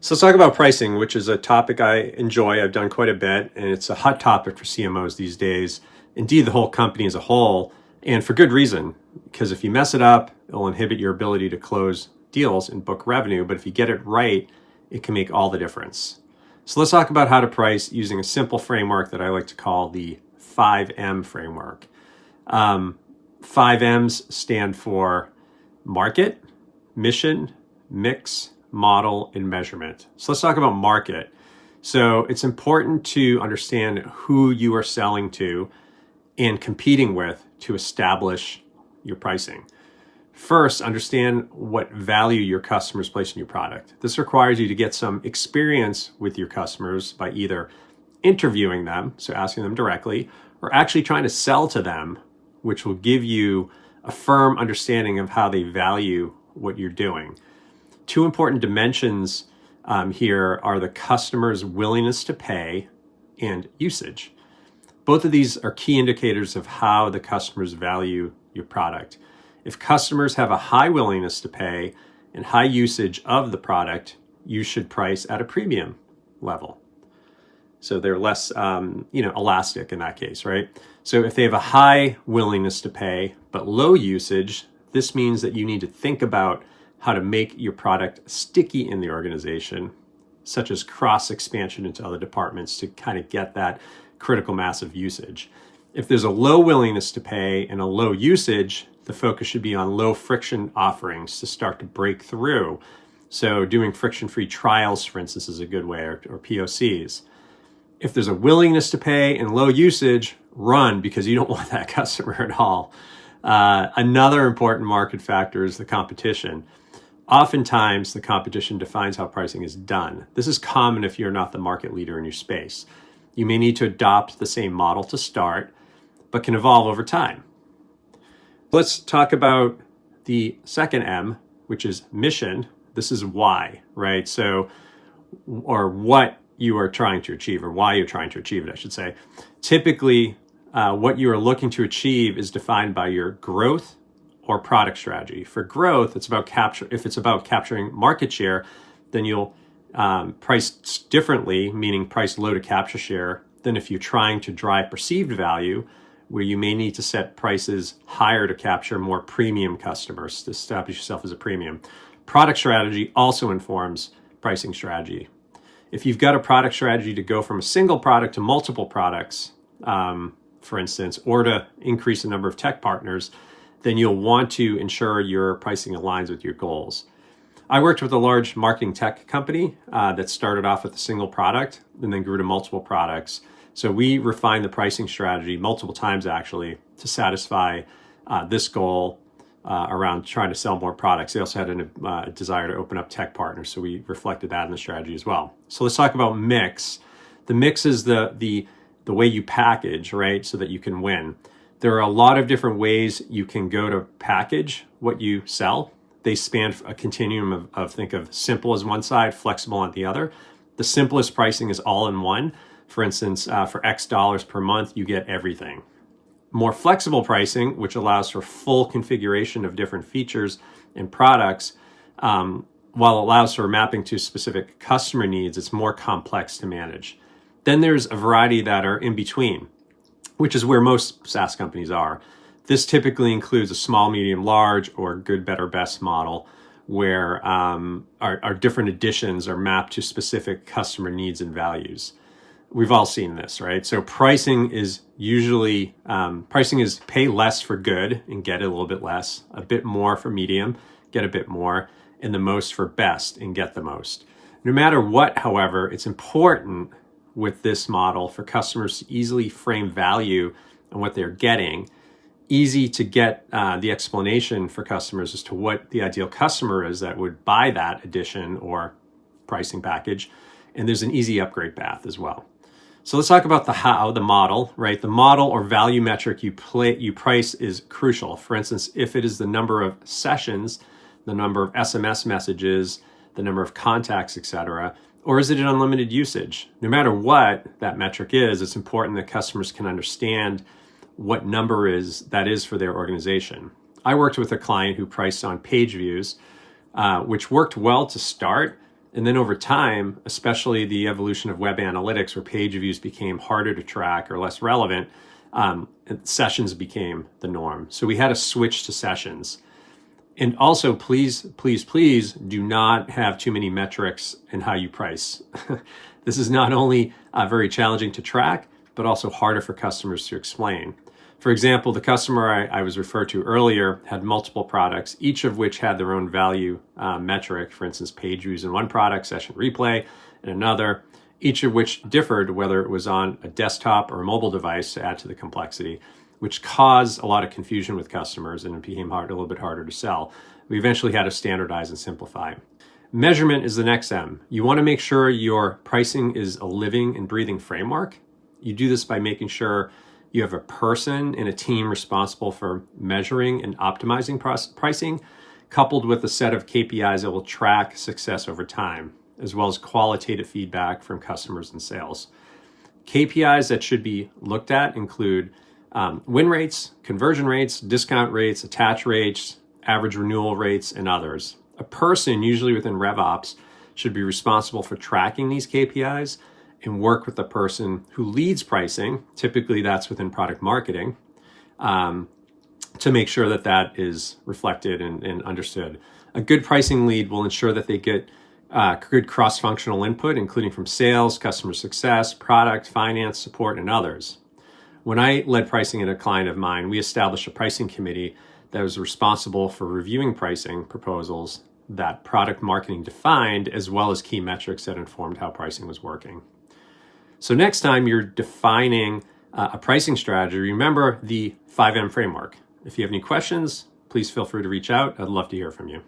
So let's talk about pricing, which is a topic I enjoy. I've done quite a bit, and it's a hot topic for CMOs these days. Indeed, the whole company as a whole, and for good reason, because if you mess it up, it'll inhibit your ability to close deals and book revenue. But if you get it right, it can make all the difference. So let's talk about how to price using a simple framework that I like to call the 5M framework. 5M's stand for market, mission, mix, model, and measurement. So let's talk about market. So it's important to understand who you are selling to and competing with to establish your pricing. First, understand what value your customers place in your product. This requires you to get some experience with your customers by either interviewing them, so asking them directly, or actually trying to sell to them, which will give you a firm understanding of how they value what you're doing. Two important dimensions here are the customer's willingness to pay and usage. Both of these are key indicators of how the customers value your product. If customers have a high willingness to pay and high usage of the product, you should price at a premium level. So they're less elastic in that case, right? So if they have a high willingness to pay but low usage, this means that you need to think about how to make your product sticky in the organization, such as cross expansion into other departments to kind of get that critical mass of usage. If there's a low willingness to pay and a low usage, the focus should be on low friction offerings to start to break through. So doing friction-free trials, for instance, is a good way, or POCs. If there's a willingness to pay and low usage, run, because you don't want that customer at all. Another important market factor is the competition. Oftentimes, the competition defines how pricing is done. This is common if you're not the market leader in your space. You may need to adopt the same model to start, but can evolve over time. Let's talk about the second M, which is mission. This is why, right? So, or what you are trying to achieve, or why you're trying to achieve it, I should say. Typically, what you are looking to achieve is defined by your growth or product strategy. For growth, if it's about capturing market share, then you'll price differently, meaning price low to capture share, than if you're trying to drive perceived value, where you may need to set prices higher to capture more premium customers, to establish yourself as a premium. Product strategy also informs pricing strategy. If you've got a product strategy to go from a single product to multiple products, for instance, or to increase the number of tech partners, then you'll want to ensure your pricing aligns with your goals. I worked with a large marketing tech company that started off with a single product and then grew to multiple products. So we refined the pricing strategy multiple times, actually, to satisfy this goal around trying to sell more products. They also had a desire to open up tech partners, so we reflected that in the strategy as well. So let's talk about mix. The mix is the way you package, right, so that you can win. There are a lot of different ways you can go to package what you sell. They span a continuum of think of simple as one side, flexible on the other. The simplest pricing is all in one. For instance, for X dollars per month, you get everything. More flexible pricing, which allows for full configuration of different features and products, while it allows for mapping to specific customer needs, it's more complex to manage. Then there's a variety that are in between, which is where most SaaS companies are. This typically includes a small, medium, large, or good, better, best model, where our different editions are mapped to specific customer needs and values. We've all seen this, right? So pricing is usually, pay less for good and get a little bit less, a bit more for medium, get a bit more, and the most for best and get the most. No matter what, however, it's important with this model for customers to easily frame value and what they're getting, easy to get the explanation for customers as to what the ideal customer is that would buy that edition or pricing package, and there's an easy upgrade path as well. So let's talk about the model, right? The model or value metric you price is crucial. For instance, if it is the number of sessions, the number of SMS messages, the number of contacts, etc., or is it an unlimited usage? No matter what that metric is, it's important that customers can understand what number that is for their organization. I worked with a client who priced on page views, which worked well to start, And then over time, especially the evolution of web analytics, where page views became harder to track or less relevant, sessions became the norm. So we had to switch to sessions. And also, please, please, please do not have too many metrics in how you price. This is not only very challenging to track, but also harder for customers to explain. For example, the customer I was referred to earlier had multiple products, each of which had their own value metric. For instance, page views in one product, session replay in another, each of which differed whether it was on a desktop or a mobile device, to add to the complexity, which caused a lot of confusion with customers, and it became a little bit harder to sell. We eventually had to standardize and simplify. Measurement is the next M. You want to make sure your pricing is a living and breathing framework. You do this by making sure you have a person and a team responsible for measuring and optimizing pricing, coupled with a set of KPIs that will track success over time, as well as qualitative feedback from customers and sales. KPIs that should be looked at include win rates, conversion rates, discount rates, attach rates, average renewal rates, and others. A person, usually within RevOps, should be responsible for tracking these KPIs and work with the person who leads pricing, typically that's within product marketing, to make sure that that is reflected and understood. A good pricing lead will ensure that they get good cross-functional input, including from sales, customer success, product, finance, support, and others. When I led pricing at a client of mine, we established a pricing committee that was responsible for reviewing pricing proposals that product marketing defined, as well as key metrics that informed how pricing was working. So next time you're defining a pricing strategy, remember the 5M framework. If you have any questions, please feel free to reach out. I'd love to hear from you.